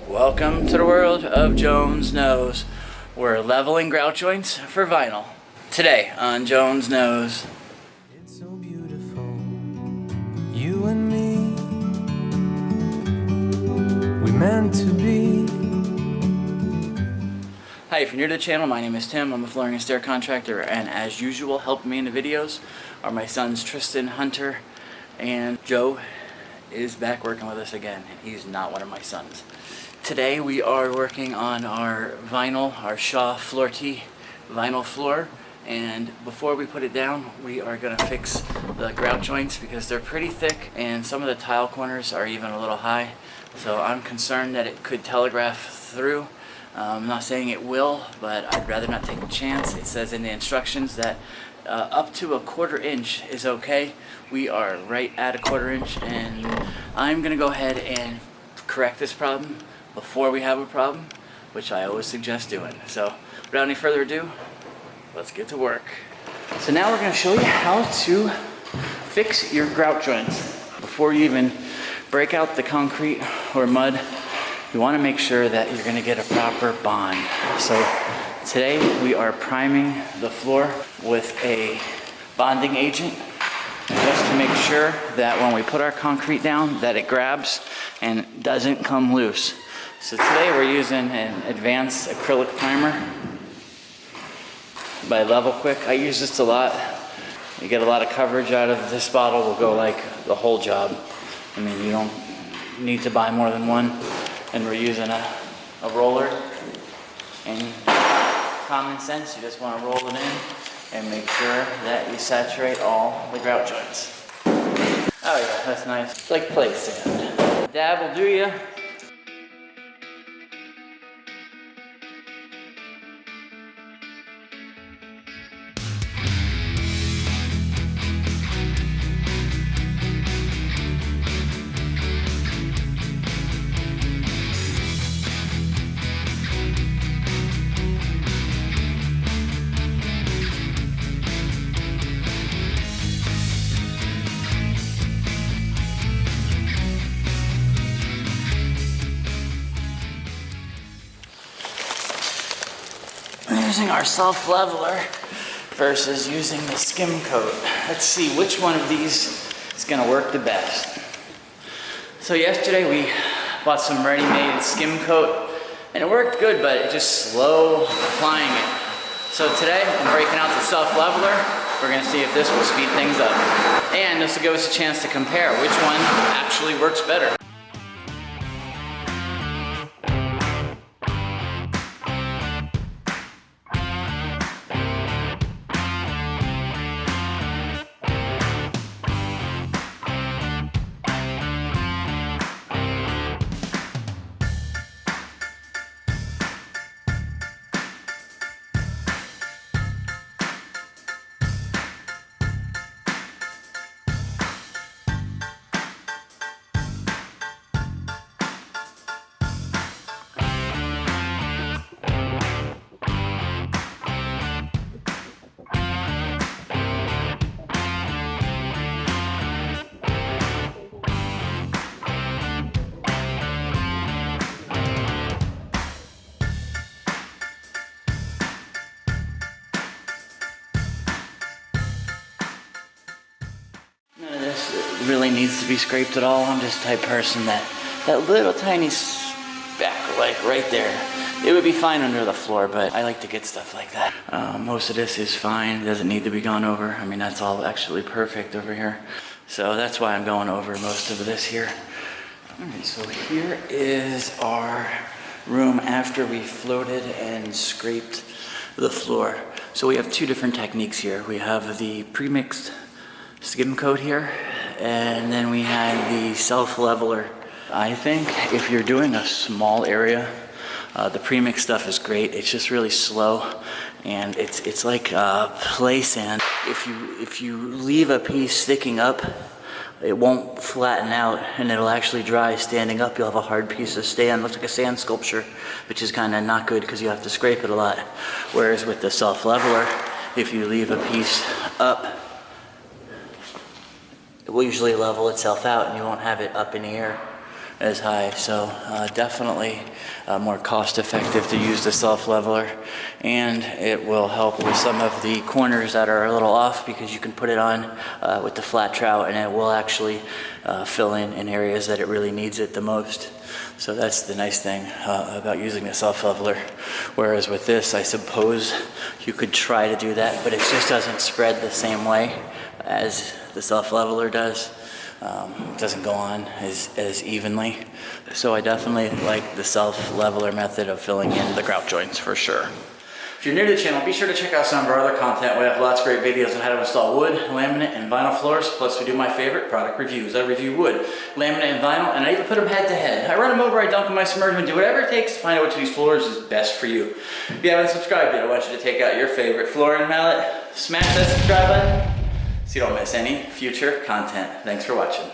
Welcome to the world of Jones Knows. We're leveling grout joints for vinyl. Today on Jones Knows. It's so beautiful, you and me. We meant to be. Hi, if you're new to the channel, my name is Tim. I'm a flooring and stair contractor, and as usual, helping me in the videos are my sons Tristan, Hunter, and Joe is back working with us again. He's not one of my sons. Today we are working on our vinyl, our Shaw Floorte vinyl floor, and before we put it down, we are going to fix the grout joints because they're pretty thick and some of the tile corners are even a little high. So I'm concerned that it could telegraph through. I'm not saying it will, but I'd rather not take a chance. It says in the instructions that up to 1/4 inch is okay. We are right at 1/4 inch, and I'm going to go ahead and correct this problem before we have a problem, which I always suggest doing. So without any further ado, let's get to work. So now we're going to show you how to fix your grout joints. Before you even break out the concrete or mud, you want to make sure that you're going to get a proper bond. So today we are priming the floor with a bonding agent just to make sure that when we put our concrete down that it grabs and doesn't come loose. So today we're using an advanced acrylic primer by Level Quick. I use this a lot. You get a lot of coverage out of this bottle. Will go like the whole job. I mean, you don't need to buy more than one. And we're using a roller. And common sense, you just want to roll it in and make sure that you saturate all the grout joints. Oh yeah, that's nice. It's like play sand. Dab will do ya. Using our self-leveler versus using the skim coat. Let's see which one of these is going to work the best. So yesterday we bought some ready-made skim coat and it worked good, but it just slow applying it. So today I'm breaking out the self-leveler. We're going to see if this will speed things up. And this will give us a chance to compare which one actually works better. None of this really needs to be scraped at all. I'm just the type of person that little tiny speck, like right there, it would be fine under the floor, but I like to get stuff like that. Most of this is fine. It doesn't need to be gone over. I mean, that's all actually perfect over here. So that's why I'm going over most of this here. All right, so here is our room after we floated and scraped the floor. So we have two different techniques here. We have the premixed skim coat here, and then we had the self-leveler. I think if you're doing a small area, the premix stuff is great. It's just really slow, and it's like play sand. If you leave a piece sticking up, it won't flatten out, and it'll actually dry standing up. You'll have a hard piece of sand. Looks like a sand sculpture, which is kind of not good because you have to scrape it a lot. Whereas with the self-leveler, if you leave a piece up, it will usually level itself out and you won't have it up in the air. as high. So definitely more cost effective to use the self-leveler, and it will help with some of the corners that are a little off, because you can put it on with the flat trowel and it will actually fill in areas that it really needs it the most. So that's the nice thing about using the self-leveler. Whereas with this, I suppose you could try to do that, but it just doesn't spread the same way as the self-leveler does. It doesn't go on as evenly. So I definitely like the self-leveler method of filling in the grout joints for sure. If you're new to the channel, be sure to check out some of our other content. We have lots of great videos on how to install wood, laminate, and vinyl floors. Plus we do my favorite product reviews. I review wood, laminate, and vinyl, and I even put them head to head. I run them over, I dunk them, I submerge them, do whatever it takes to find out which of these floors is best for you. If you haven't subscribed yet, I want you to take out your favorite flooring mallet, smash that subscribe button so you don't miss any future content. Thanks for watching.